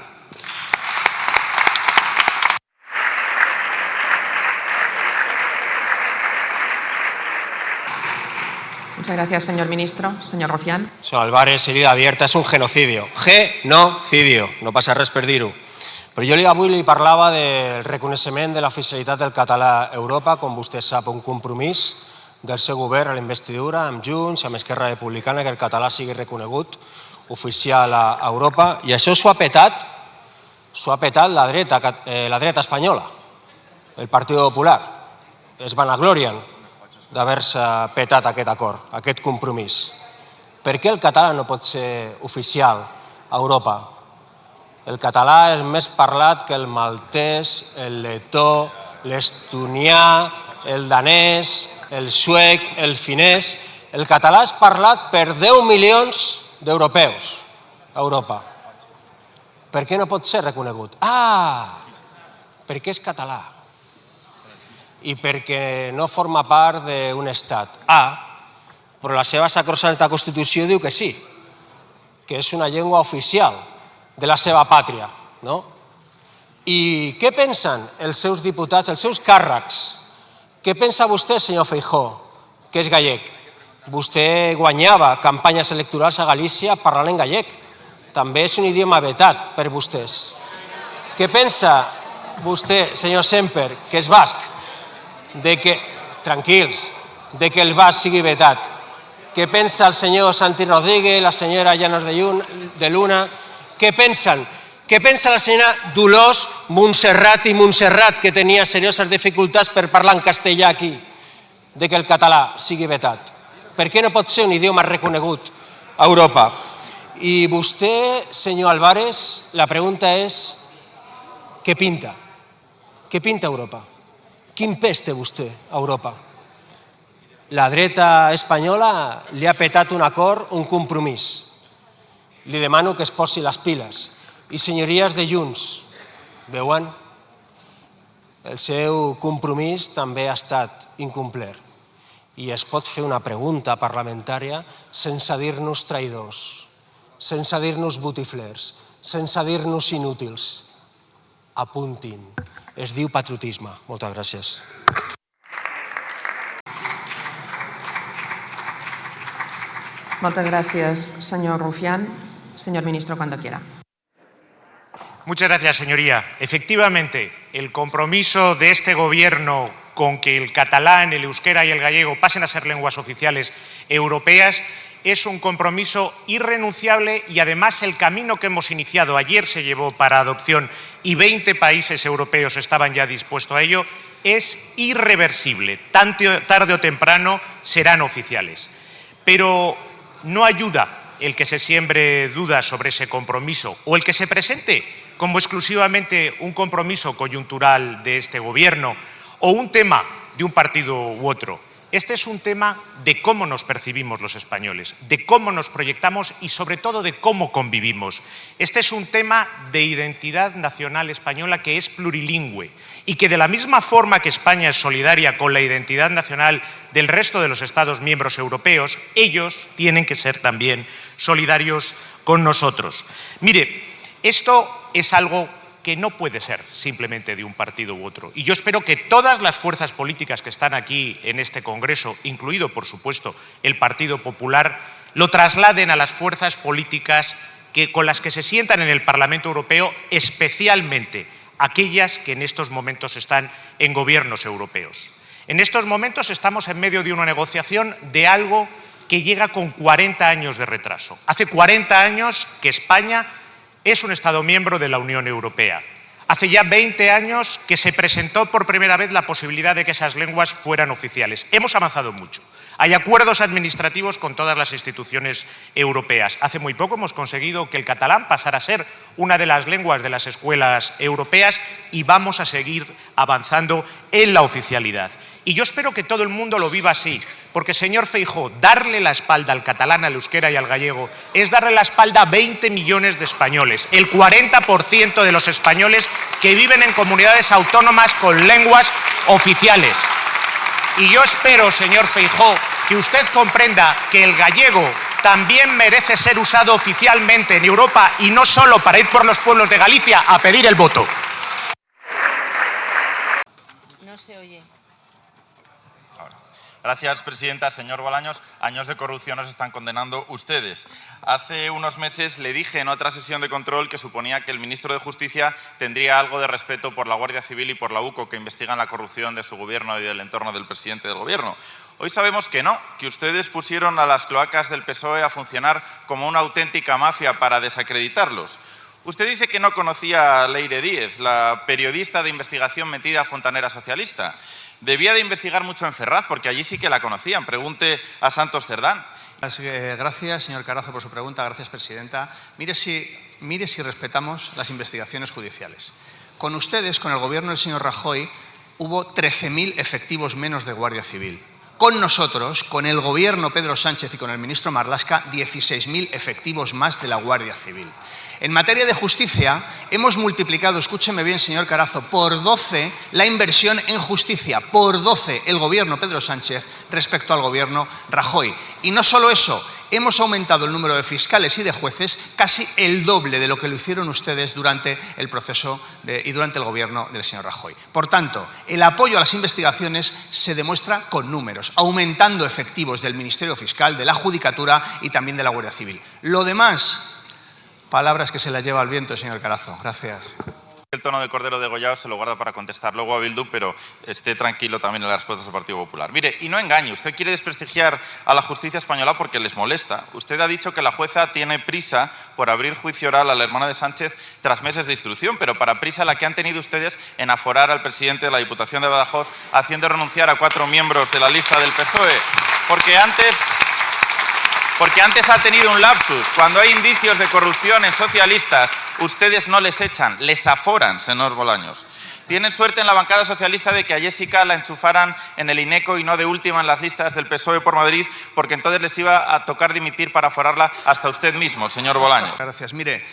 Speaker 7: Muchas gracias, señor ministro. Señor Rufián.
Speaker 14: Senyor Álvarez, herida abierta és un genocidio. Genocidio. No passa res per dir-ho. Però jo avui li parlava del reconeixement de l'oficialitat del català a Europa, com vostè sap, un compromís del seu govern a la investidura, amb Junts, amb Esquerra Republicana, que el català sigui reconegut oficial a Europa. I això s'ho ha petat la dreta espanyola, el Partit Popular. Es vanaglorien d'haver-se petat aquest acord, aquest compromís. Per què el català no pot ser oficial a Europa? El català és més parlat que el maltès, el letó, l'estonià, el danès, el suec, el finès. El català és parlat per 10 milions d'europeus a Europa. Per què no pot ser reconegut? Perquè és català i perquè no forma part d'un estat. Però la seva sacrosanta Constitució diu que sí, que és una llengua oficial de la seva pàtria. I què pensen els seus diputats, els seus càrrecs? Què pensa vostè, senyor Feijóo, que és gallec? Vostè guanyava campanyes electorals a Galícia parlant en gallec. També és un idioma vetat per vostès. Què pensa vostè, senyor Semper, que és basc, tranquils, de que el basc sigui vetat? Què pensa el senyor Santi Rodríguez, la senyora Llanos de Luna? Què pensen? Què pensa la senyora Dolors Montserrat i Montserrat, que tenia serioses dificultats per parlar en castellà aquí, de que el català sigui vetat? Per què no pot ser un idioma reconegut a Europa? I vostè, senyor Álvarez, la pregunta és què pinta? Què pinta Europa? Quin pes té vostè a Europa? La dreta espanyola li ha petat un acord, un compromís. Li demano que es posi les piles. I senyories de Junts, veuen? El seu compromís també ha estat incomplert. I es pot fer una pregunta parlamentària sense dir-nos traïdors, sense dir-nos botiflers, sense dir-nos inútils. Apuntin. Es diu patriotisme. Moltes gràcies.
Speaker 7: Moltes gràcies, señor Rufián. Señor ministro, cuando quiera.
Speaker 15: Muchas gracias, señoría. Efectivamente, el compromiso de este Gobierno con que el catalán, el euskera y el gallego pasen a ser lenguas oficiales europeas es un compromiso irrenunciable y además el camino que hemos iniciado ayer se llevó para adopción y 20 países europeos estaban ya dispuestos a ello, es irreversible. Tarde o temprano serán oficiales. Pero no ayuda el que se siembre dudas sobre ese compromiso o el que se presente como exclusivamente un compromiso coyuntural de este Gobierno o un tema de un partido u otro. Este es un tema de cómo nos percibimos los españoles, de cómo nos proyectamos y sobre todo de cómo convivimos. Este es un tema de identidad nacional española que es plurilingüe y que de la misma forma que España es solidaria con la identidad nacional del resto de los Estados miembros europeos, ellos tienen que ser también solidarios con nosotros. Mire, esto es algo que no puede ser simplemente de un partido u otro. Y yo espero que todas las fuerzas políticas que están aquí en este Congreso, incluido, por supuesto, el Partido Popular, lo trasladen a las fuerzas políticas con las que se sientan en el Parlamento Europeo, especialmente aquellas que en estos momentos están en gobiernos europeos. En estos momentos estamos en medio de una negociación de algo que llega con 40 años de retraso. Hace 40 años que España es un Estado miembro de la Unión Europea. Hace ya 20 años que se presentó por primera vez la posibilidad de que esas lenguas fueran oficiales. Hemos avanzado mucho. Hay acuerdos administrativos con todas las instituciones europeas. Hace muy poco hemos conseguido que el catalán pasara a ser una de las lenguas de las escuelas europeas y vamos a seguir avanzando en la oficialidad. Y yo espero que todo el mundo lo viva así, porque, señor Feijóo, darle la espalda al catalán, al euskera y al gallego es darle la espalda a 20 millones de españoles, el 40% de los españoles que viven en comunidades autónomas con lenguas oficiales. Y yo espero, señor Feijóo, que usted comprenda que el gallego también merece ser usado oficialmente en Europa y no solo para ir por los pueblos de Galicia a pedir el voto.
Speaker 11: No se oye.
Speaker 16: Gracias, presidenta. Señor Bolaños, años de corrupción nos están condenando ustedes. Hace unos meses le dije en otra sesión de control que suponía que el ministro de Justicia tendría algo de respeto por la Guardia Civil y por la UCO, que investigan la corrupción de su gobierno y del entorno del presidente del gobierno. Hoy sabemos que no, que ustedes pusieron a las cloacas del PSOE a funcionar como una auténtica mafia para desacreditarlos. Usted dice que no conocía a Leire Díez, la periodista de investigación metida fontanera socialista. Debía de investigar mucho en Ferraz, porque allí sí que la conocían. Pregunte a Santos Cerdán.
Speaker 9: Gracias, señor Carazo, por su pregunta. Gracias, presidenta. Mire si respetamos las investigaciones judiciales. Con ustedes, con el gobierno del señor Rajoy, hubo 13.000 efectivos menos de Guardia Civil. Con nosotros, con el gobierno Pedro Sánchez y con el ministro Marlaska, 16.000 efectivos más de la Guardia Civil. En materia de justicia, hemos multiplicado, escúcheme bien, señor Carazo, por 12 la inversión en justicia, por 12 el gobierno Pedro Sánchez respecto al gobierno Rajoy. Y no solo eso, hemos aumentado el número de fiscales y de jueces casi el doble de lo que lo hicieron ustedes durante el proceso y durante el gobierno del señor Rajoy. Por tanto, el apoyo a las investigaciones se demuestra con números, aumentando efectivos del Ministerio Fiscal, de la Judicatura y también de la Guardia Civil. Lo demás, palabras que se las lleva al viento, señor Carazo. Gracias.
Speaker 16: El tono de cordero degollado se lo guarda para contestar luego a Bildu, pero esté tranquilo también en las respuestas del Partido Popular. Mire, y no engañe, usted quiere desprestigiar a la justicia española porque les molesta. Usted ha dicho que la jueza tiene prisa por abrir juicio oral a la hermana de Sánchez tras meses de instrucción, pero para prisa la que han tenido ustedes en aforar al presidente de la Diputación de Badajoz, haciendo renunciar a 4 miembros de la lista del PSOE. Porque antes ha tenido un lapsus. Cuando hay indicios de corrupción en socialistas, ustedes no les echan, les aforan, señor Bolaños. Tienen suerte en la bancada socialista de que a Jessica la enchufaran en el INECO y no de última en las listas del PSOE por Madrid, porque entonces les iba a tocar dimitir para aforarla hasta usted mismo, señor Bolaños.
Speaker 9: Gracias. Mire,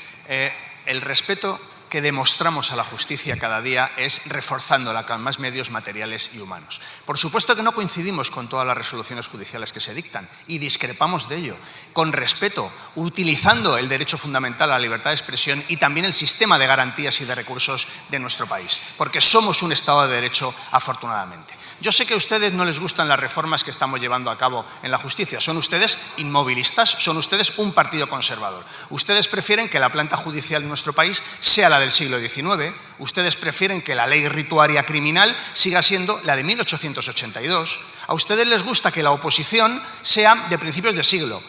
Speaker 9: el respeto que demostramos a la justicia cada día es reforzándola con más medios materiales y humanos. Por supuesto que no coincidimos con todas las resoluciones judiciales que se dictan y discrepamos de ello, con respeto, utilizando el derecho fundamental a la libertad de expresión y también el sistema de garantías y de recursos de nuestro país, porque somos un Estado de Derecho, afortunadamente. Yo sé que a ustedes no les gustan las reformas que estamos llevando a cabo en la justicia. Son ustedes inmovilistas, son ustedes un partido conservador. Ustedes prefieren que la planta judicial en nuestro país sea la del siglo XIX. Ustedes prefieren que la ley rituaria criminal siga siendo la de 1882. A ustedes les gusta que la oposición sea de principios de siglo.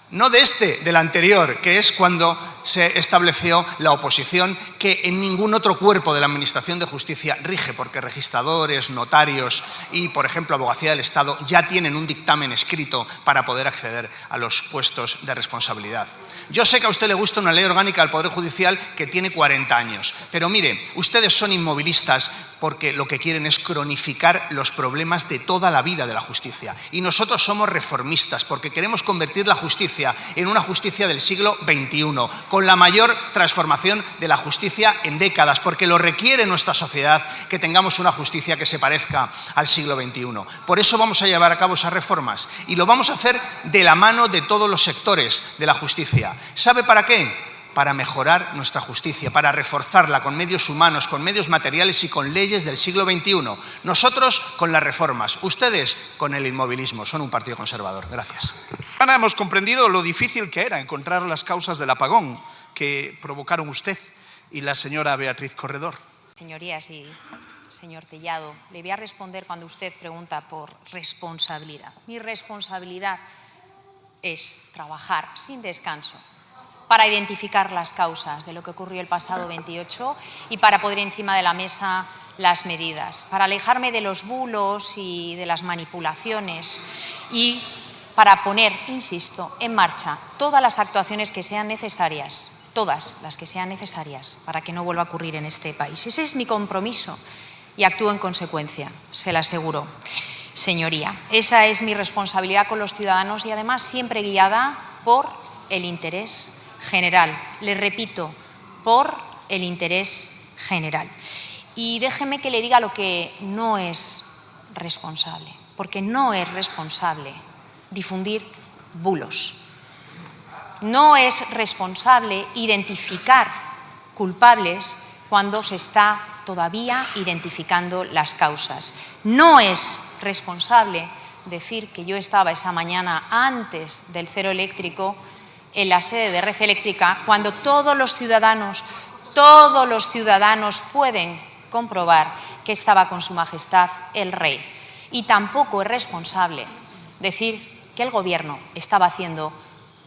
Speaker 9: No del anterior, que es cuando se estableció la oposición, que en ningún otro cuerpo de la Administración de Justicia rige, porque registradores, notarios y, por ejemplo, Abogacía del Estado ya tienen un dictamen escrito para poder acceder a los puestos de responsabilidad. Yo sé que a usted le gusta una ley orgánica del Poder Judicial que tiene 40 años, pero mire, ustedes son inmovilistas porque lo que quieren es cronificar los problemas de toda la vida de la justicia. Y nosotros somos reformistas porque queremos convertir la justicia en una justicia del siglo XXI, con la mayor transformación de la justicia en décadas, porque lo requiere nuestra sociedad que tengamos una justicia que se parezca al siglo XXI. Por eso vamos a llevar a cabo esas reformas y lo vamos a hacer de la mano de todos los sectores de la justicia. ¿Sabe para qué? Para mejorar nuestra justicia, para reforzarla con medios humanos, con medios materiales y con leyes del siglo XXI. Nosotros con las reformas, ustedes con el inmovilismo. Son un partido conservador. Gracias.
Speaker 17: Ahora hemos comprendido lo difícil que era encontrar las causas del apagón que provocaron usted y la señora Beatriz Corredor.
Speaker 18: Señorías y señor Tellado, le voy a responder cuando usted pregunta por responsabilidad. Mi responsabilidad es trabajar sin descanso para identificar las causas de lo que ocurrió el pasado 28 y para poner encima de la mesa las medidas, para alejarme de los bulos y de las manipulaciones y para poner, insisto, en marcha todas las actuaciones que sean necesarias, todas las que sean necesarias para que no vuelva a ocurrir en este país. Ese es mi compromiso y actúo en consecuencia, se lo aseguro. Señoría, esa es mi responsabilidad con los ciudadanos y además siempre guiada por el interés general. Le repito, por el interés general. Y déjeme que le diga lo que no es responsable, porque no es responsable difundir bulos. No es responsable identificar culpables cuando se está todavía identificando las causas. No es responsable decir que yo estaba esa mañana antes del cero eléctrico en la sede de Red Eléctrica cuando todos los ciudadanos pueden comprobar que estaba con Su Majestad el Rey. Y tampoco es responsable decir que el Gobierno estaba haciendo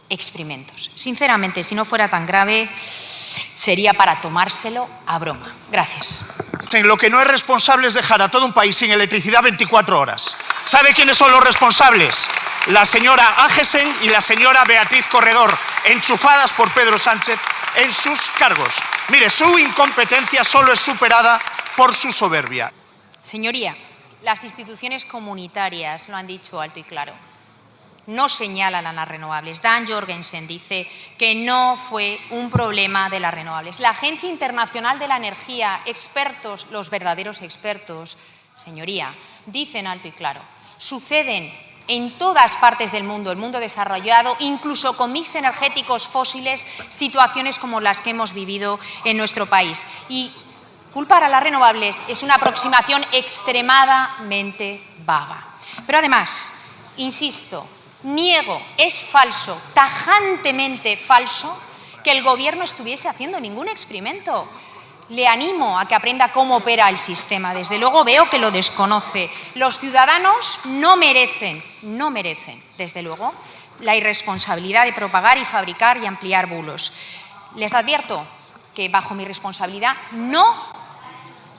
Speaker 18: experimentos. Sinceramente, si no fuera tan grave, sería para tomárselo a broma. Gracias.
Speaker 17: Lo que no es responsable es dejar a todo un país sin electricidad 24 horas. ¿Sabe quiénes son los responsables? La señora Ágesen y la señora Beatriz Corredor, enchufadas por Pedro Sánchez en sus cargos. Mire, su incompetencia solo es superada por su soberbia.
Speaker 18: Señoría, las instituciones comunitarias lo han dicho alto y claro. No señalan a las renovables. Dan Jorgensen dice que no fue un problema de las renovables. La Agencia Internacional de la Energía, expertos, los verdaderos expertos, señoría, dicen alto y claro, suceden en todas partes del mundo, el mundo desarrollado, incluso con mix energéticos fósiles, situaciones como las que hemos vivido en nuestro país. Y culpar a las renovables es una aproximación extremadamente vaga. Pero además, insisto, niego, es falso, tajantemente falso, que el Gobierno estuviese haciendo ningún experimento. Le animo a que aprenda cómo opera el sistema. Desde luego veo que lo desconoce. Los ciudadanos no merecen, desde luego, la irresponsabilidad de propagar y fabricar y ampliar bulos. Les advierto que bajo mi responsabilidad no...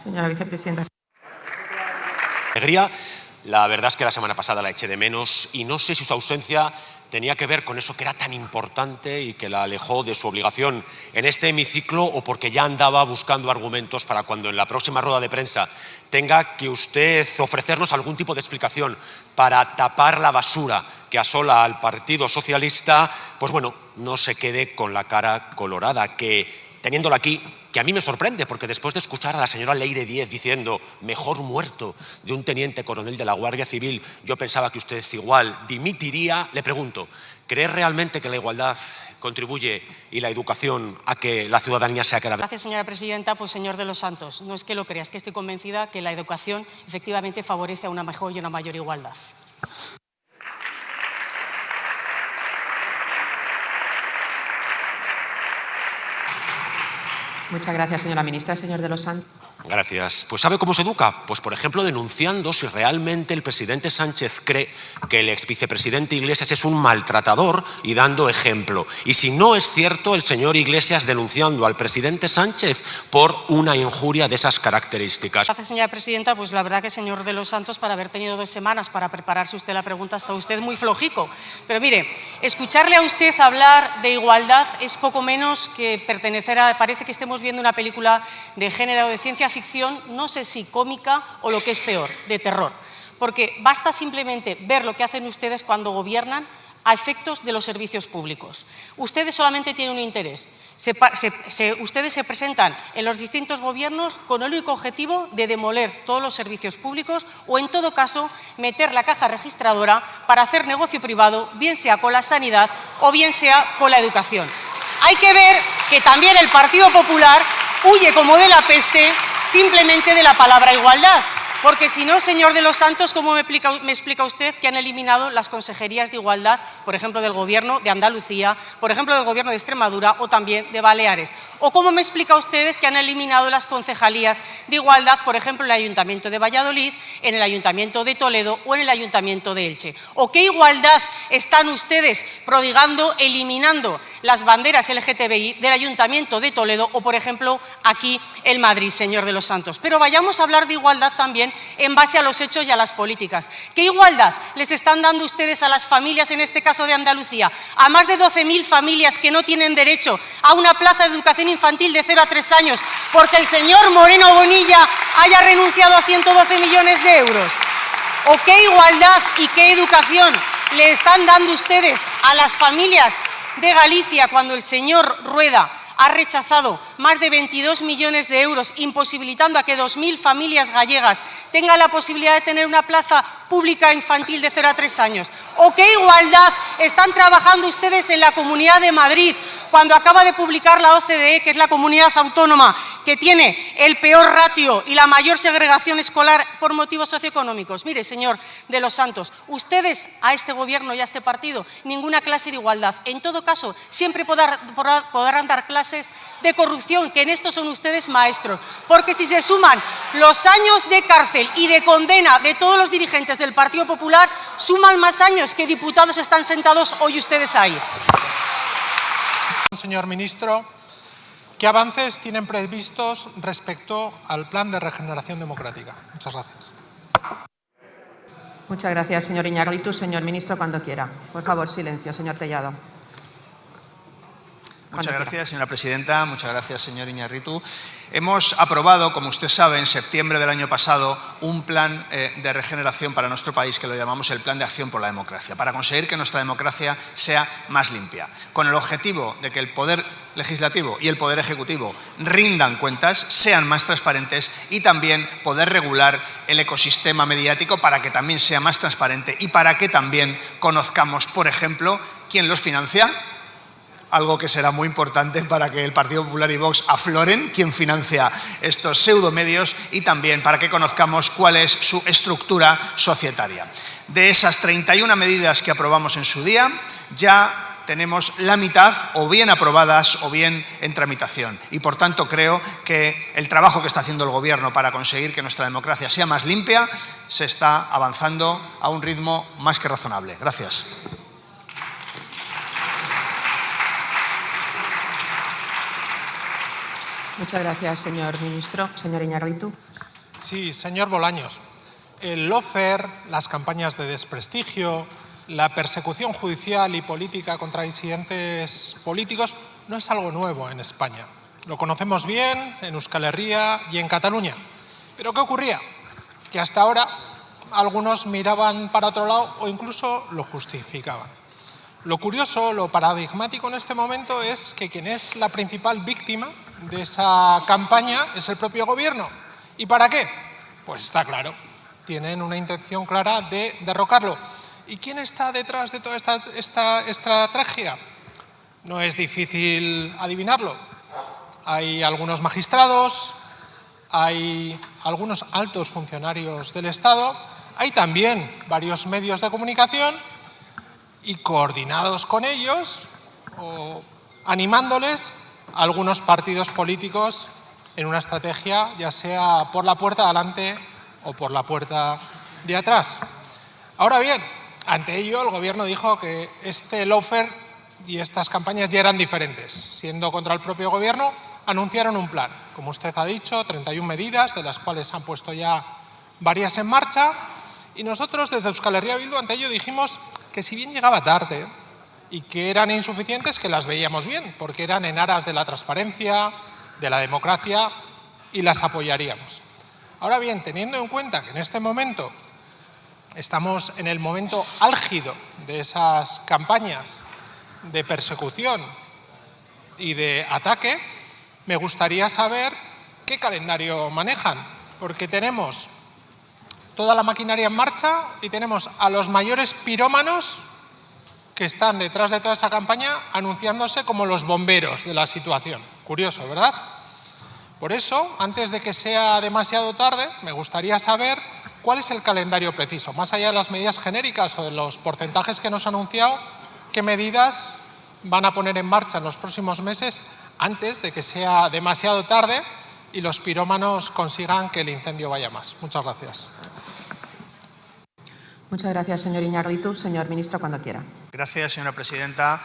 Speaker 7: Señora vicepresidenta.
Speaker 14: Alegría, la verdad es que la semana pasada la eché de menos y no sé si su ausencia tenía que ver con eso que era tan importante y que la alejó de su obligación en este hemiciclo o porque ya andaba buscando argumentos para cuando en la próxima rueda de prensa tenga que usted ofrecernos algún tipo de explicación para tapar la basura que asola al Partido Socialista, pues bueno, no se quede con la cara colorada, que teniéndola aquí, que a mí me sorprende, porque después de escuchar a la señora Leire Díez diciendo mejor muerto de un teniente coronel de la Guardia Civil, yo pensaba que usted igual dimitiría. Le pregunto, ¿cree realmente que la igualdad contribuye y la educación a que la ciudadanía sea cada vez?
Speaker 1: Gracias, señora presidenta. Pues, señor de los Santos, no es que lo crea, es que estoy convencida que la educación efectivamente favorece a una mejor y una mayor igualdad.
Speaker 7: Muchas gracias, señora ministra. Señor de los Santos.
Speaker 14: Gracias. Pues ¿sabe cómo se educa? Pues por ejemplo denunciando si realmente el presidente Sánchez cree que el exvicepresidente Iglesias es un maltratador y dando ejemplo. Y si no es cierto, el señor Iglesias denunciando al presidente Sánchez por una injuria de esas características.
Speaker 1: Gracias, señora presidenta. Pues la verdad que, señor de los Santos, para haber tenido 2 semanas para prepararse usted la pregunta, está usted muy flojico. Pero mire, escucharle a usted hablar de igualdad es poco menos que pertenecer a... Parece que estemos viendo una película de género o de ciencia ficción, no sé si cómica o lo que es peor, de terror. Porque basta simplemente ver lo que hacen ustedes cuando gobiernan a efectos de los servicios públicos. Ustedes solamente tienen un interés. Ustedes se presentan en los distintos gobiernos con el único objetivo de demoler todos los servicios públicos o, en todo caso, meter la caja registradora para hacer negocio privado, bien sea con la sanidad o bien sea con la educación. Hay que ver que también el Partido Popular huye como de la peste simplemente de la palabra igualdad. Porque si no, señor de los Santos, ¿cómo me explica usted que han eliminado las consejerías de igualdad, por ejemplo, del Gobierno de Andalucía, por ejemplo, del Gobierno de Extremadura o también de Baleares? ¿O cómo me explica ustedes que han eliminado las concejalías de igualdad, por ejemplo, en el Ayuntamiento de Valladolid, en el Ayuntamiento de Toledo o en el Ayuntamiento de Elche? ¿O qué igualdad están ustedes prodigando eliminando las banderas LGTBI del Ayuntamiento de Toledo o, por ejemplo, aquí en Madrid, señor de los Santos? Pero vayamos a hablar de igualdad también en base a los hechos y a las políticas. ¿Qué igualdad les están dando ustedes a las familias, en este caso de Andalucía? A más de 12.000 familias que no tienen derecho a una plaza de educación infantil de 0 a 3 años porque el señor Moreno Bonilla haya renunciado a 112 millones de euros. ¿O qué igualdad y qué educación le están dando ustedes a las familias de Galicia cuando el señor Rueda ha rechazado más de 22 millones de euros, imposibilitando a que 2.000 familias gallegas tengan la posibilidad de tener una plaza pública infantil de 0 a 3 años? ¿O qué igualdad están trabajando ustedes en la Comunidad de Madrid, cuando acaba de publicar la OCDE, que es la comunidad autónoma que tiene el peor ratio y la mayor segregación escolar por motivos socioeconómicos? Mire, señor de los Santos, ustedes a este Gobierno y a este partido ninguna clase de igualdad. En todo caso, siempre podrán dar clases de corrupción, que en esto son ustedes maestros. Porque si se suman los años de cárcel y de condena de todos los dirigentes del Partido Popular, suman más años que diputados están sentados hoy ustedes ahí.
Speaker 19: Señor ministro, ¿qué avances tienen previstos respecto al Plan de Regeneración Democrática? Muchas gracias.
Speaker 7: Muchas gracias, señor Iñárritu. Señor ministro, cuando quiera. Por favor, silencio, señor Tellado.
Speaker 9: Muchas gracias, señora presidenta. Muchas gracias, señor Iñárritu. Hemos aprobado, como usted sabe, en septiembre del año pasado, un plan de regeneración para nuestro país que lo llamamos el Plan de Acción por la Democracia, para conseguir que nuestra democracia sea más limpia, con el objetivo de que el Poder Legislativo y el Poder Ejecutivo rindan cuentas, sean más transparentes y también poder regular el ecosistema mediático para que también sea más transparente y para que también conozcamos, por ejemplo, quién los financia. Algo que será muy importante para que el Partido Popular y Vox afloren, quién financia estos pseudomedios, y también para que conozcamos cuál es su estructura societaria. De esas 31 medidas que aprobamos en su día, ya
Speaker 17: tenemos la mitad o bien aprobadas o bien en tramitación. Y por tanto creo que el trabajo que está haciendo el Gobierno para conseguir que nuestra democracia sea más limpia se está avanzando a un ritmo más que razonable. Gracias.
Speaker 7: Muchas gracias, señor ministro. Señor Iñárritu.
Speaker 19: Sí, señor Bolaños. El lawfare, las campañas de desprestigio, la persecución judicial y política contra disidentes políticos no es algo nuevo en España. Lo conocemos bien en Euskal Herria y en Cataluña. ¿Pero qué ocurría? Que hasta ahora algunos miraban para otro lado o incluso lo justificaban. Lo curioso, lo paradigmático en este momento es que quien es la principal víctima de esa campaña es el propio Gobierno. ¿Y para qué? Pues está claro. Tienen una intención clara de derrocarlo. ¿Y quién está detrás de toda esta estrategia? No es difícil adivinarlo. Hay algunos magistrados, hay algunos altos funcionarios del Estado, hay también varios medios de comunicación y coordinados con ellos o animándoles algunos partidos políticos en una estrategia, ya sea por la puerta de adelante o por la puerta de atrás. Ahora bien, ante ello el Gobierno dijo que este lawfare y estas campañas ya eran diferentes. Siendo contra el propio Gobierno, anunciaron un plan, como usted ha dicho, 31 medidas, de las cuales han puesto ya varias en marcha. Y nosotros desde Euskal Herria Bildu ante ello dijimos que si bien llegaba tarde y que eran insuficientes, que las veíamos bien, porque eran en aras de la transparencia, de la democracia y las apoyaríamos. Ahora bien, teniendo en cuenta que en este momento estamos en el momento álgido de esas campañas de persecución y de ataque, me gustaría saber qué calendario manejan, porque tenemos toda la maquinaria en marcha y tenemos a los mayores pirómanos que están detrás de toda esa campaña anunciándose como los bomberos de la situación. Curioso, ¿verdad? Por eso, antes de que sea demasiado tarde, me gustaría saber cuál es el calendario preciso, más allá de las medidas genéricas o de los porcentajes que nos han anunciado, qué medidas van a poner en marcha en los próximos meses antes de que sea demasiado tarde y los pirómanos consigan que el incendio vaya más. Muchas gracias.
Speaker 7: Muchas gracias, señor Iñárritu. Señor ministro, cuando quiera.
Speaker 9: Gracias, señora presidenta.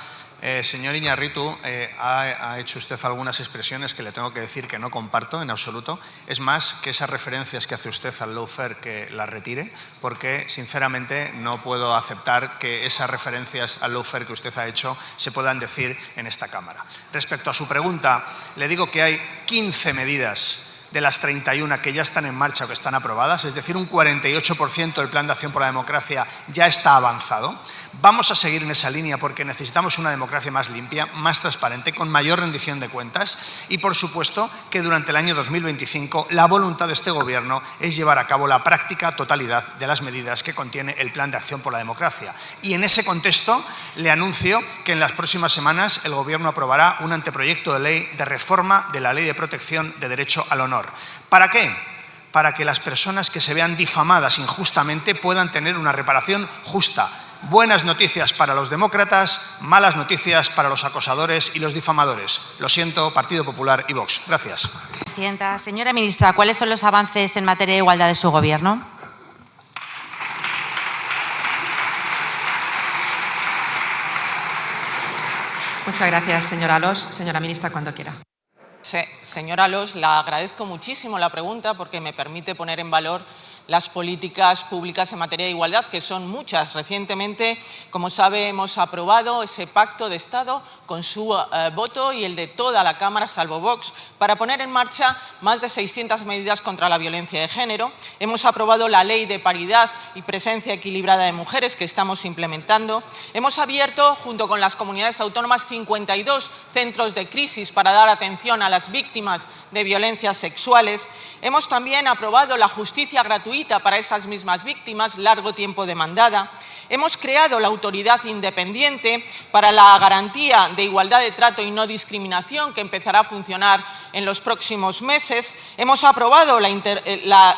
Speaker 9: Señor Iñárritu, ha hecho usted algunas expresiones que le tengo que decir que no comparto en absoluto. Es más, que esas referencias que hace usted al lawfare que las retire, porque sinceramente no puedo aceptar que esas referencias al lawfare que usted ha hecho se puedan decir en esta Cámara. Respecto a su pregunta, le digo que hay 15 medidas de las 31 que ya están en marcha o que están aprobadas, es decir, un 48% del Plan de Acción por la Democracia ya está avanzado. Vamos a seguir en esa línea porque necesitamos una democracia más limpia, más transparente, con mayor rendición de cuentas y, por supuesto, que durante el año 2025 la voluntad de este Gobierno es llevar a cabo la práctica totalidad de las medidas que contiene el Plan de Acción por la Democracia. Y en ese contexto le anuncio que en las próximas semanas el Gobierno aprobará un anteproyecto de ley de reforma de la Ley de Protección de Derecho al Honor. ¿Para qué? Para que las personas que se vean difamadas injustamente puedan tener una reparación justa. Buenas noticias para los demócratas, malas noticias para los acosadores y los difamadores. Lo siento, Partido Popular y Vox. Gracias.
Speaker 20: Presidenta. Señora ministra, ¿cuáles son los avances en materia de igualdad de su Gobierno?
Speaker 7: Muchas gracias, señora Alós. Señora ministra, cuando quiera.
Speaker 21: Sí, señora Alós, le agradezco muchísimo la pregunta porque me permite poner en valor las políticas públicas en materia de igualdad, que son muchas. Recientemente, como sabe, hemos aprobado ese pacto de Estado con su voto y el de toda la Cámara, salvo Vox, para poner en marcha más de 600 medidas contra la violencia de género. Hemos aprobado la Ley de Paridad y Presencia Equilibrada de Mujeres, que estamos implementando. Hemos abierto, junto con las comunidades autónomas, 52 centros de crisis para dar atención a las víctimas de violencias sexuales. Hemos también aprobado la justicia gratuita para esas mismas víctimas, largo tiempo demandada. Hemos creado la Autoridad Independiente para la Garantía de Igualdad de Trato y No Discriminación, que empezará a funcionar en los próximos meses. Hemos aprobado la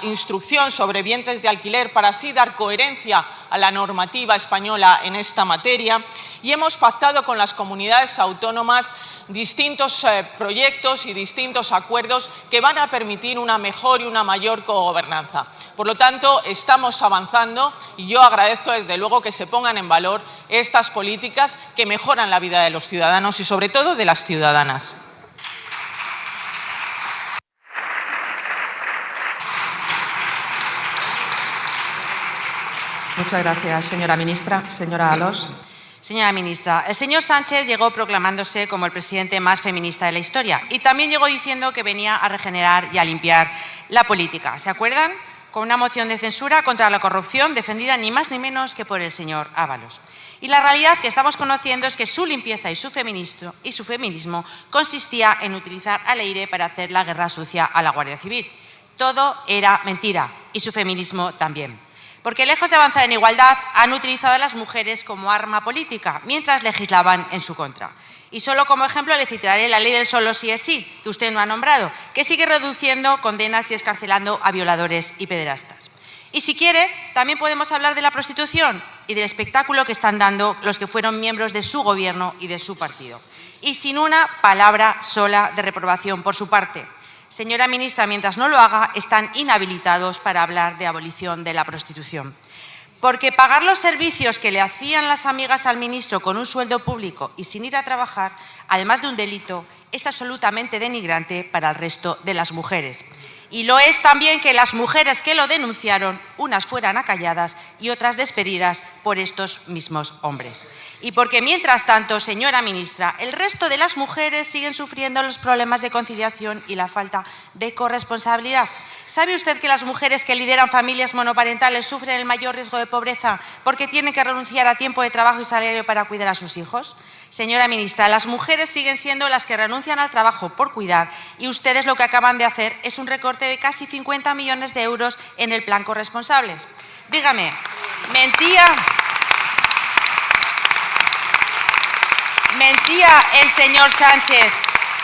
Speaker 21: instrucción sobre vientres de alquiler para así dar coherencia a la normativa española en esta materia y hemos pactado con las comunidades autónomas distintos proyectos y distintos acuerdos que van a permitir una mejor y una mayor cogobernanza. Por lo tanto, estamos avanzando y yo agradezco desde luego que se pongan en valor estas políticas que mejoran la vida de los ciudadanos y sobre todo de las ciudadanas.
Speaker 7: Muchas gracias, señora ministra. Señora Alós.
Speaker 20: Señora ministra, el señor Sánchez llegó proclamándose como el presidente más feminista de la historia y también llegó diciendo que venía a regenerar y a limpiar la política. ¿Se acuerdan? Con una moción de censura contra la corrupción defendida ni más ni menos que por el señor Ábalos. Y la realidad que estamos conociendo es que su limpieza y su feminismo consistía en utilizar al aire para hacer la guerra sucia a la Guardia Civil. Todo era mentira y su feminismo también. Porque lejos de avanzar en igualdad, han utilizado a las mujeres como arma política, mientras legislaban en su contra. Y solo como ejemplo le citaré la ley del solo sí es sí, que usted no ha nombrado, que sigue reduciendo condenas y excarcelando a violadores y pederastas. Y si quiere, también podemos hablar de la prostitución y del espectáculo que están dando los que fueron miembros de su gobierno y de su partido. Y sin una palabra sola de reprobación por su parte. Señora ministra, mientras no lo haga, están inhabilitados para hablar de abolición de la prostitución. Porque pagar los servicios que le hacían las amigas al ministro con un sueldo público y sin ir a trabajar, además de un delito, es absolutamente denigrante para el resto de las mujeres. Y lo es también que las mujeres que lo denunciaron, unas fueran acalladas y otras despedidas por estos mismos hombres. Y porque, mientras tanto, señora ministra, el resto de las mujeres siguen sufriendo los problemas de conciliación y la falta de corresponsabilidad. ¿Sabe usted que las mujeres que lideran familias monoparentales sufren el mayor riesgo de pobreza porque tienen que renunciar a tiempo de trabajo y salario para cuidar a sus hijos? Señora ministra, las mujeres siguen siendo las que renuncian al trabajo por cuidar y ustedes lo que acaban de hacer es un recorte de casi 50 millones de euros en el plan corresponsables. Dígame, ¿mentía el señor Sánchez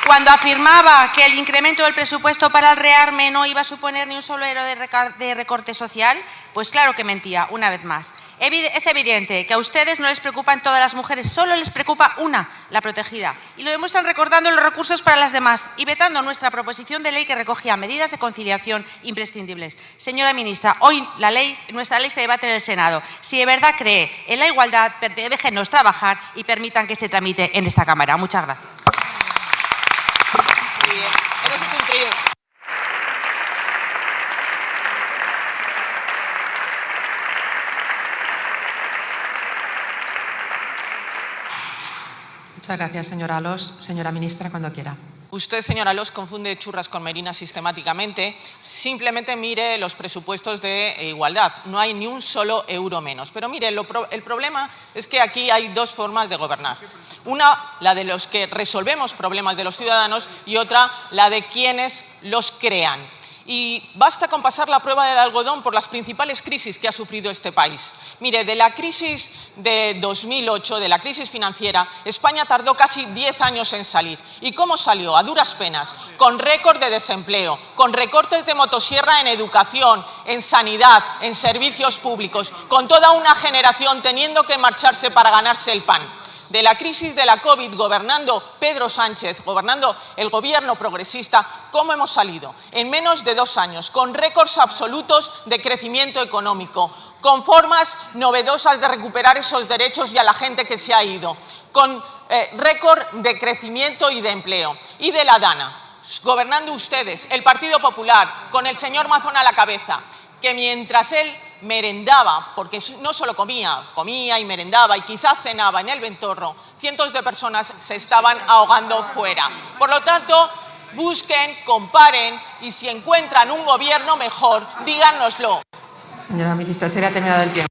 Speaker 20: cuando afirmaba que el incremento del presupuesto para el REARME no iba a suponer ni un solo euro de recorte social? Pues claro que mentía, una vez más. Es evidente que a ustedes no les preocupan todas las mujeres, solo les preocupa una, la protegida. Y lo demuestran recortando los recursos para las demás y vetando nuestra proposición de ley que recogía medidas de conciliación imprescindibles. Señora ministra, hoy nuestra ley se debate en el Senado. Si de verdad cree en la igualdad, déjennos trabajar y permitan que se tramite en esta Cámara. Muchas gracias.
Speaker 21: Muy bien. Hemos hecho un trío.
Speaker 7: Muchas gracias, señora Alós. Señora ministra, cuando quiera.
Speaker 21: Usted, señora Alós, confunde churras con merinas sistemáticamente. Simplemente mire los presupuestos de igualdad. No hay ni un solo euro menos. Pero mire, el problema es que aquí hay dos formas de gobernar. Una, la de los que resolvemos problemas de los ciudadanos y otra, la de quienes los crean. Y basta con pasar la prueba del algodón por las principales crisis que ha sufrido este país. Mire, de la crisis de 2008, de la crisis financiera, España tardó casi 10 años en salir. ¿Y cómo salió? A duras penas, con récord de desempleo, con recortes de motosierra en educación, en sanidad, en servicios públicos, con toda una generación teniendo que marcharse para ganarse el pan. De la crisis de la COVID, gobernando Pedro Sánchez, gobernando el gobierno progresista, ¿cómo hemos salido? En menos de 2 años, con récords absolutos de crecimiento económico, con formas novedosas de recuperar esos derechos y a la gente que se ha ido, con récord de crecimiento y de empleo. Y de la Dana, gobernando ustedes, el Partido Popular, con el señor Mazón a la cabeza, que mientras él merendaba, porque no solo comía y merendaba y quizás cenaba en el Ventorro, cientos de personas se estaban ahogando fuera. Por lo tanto, busquen, comparen y si encuentran un gobierno mejor, díganoslo.
Speaker 7: Señora ministra, se le ha terminado el tiempo.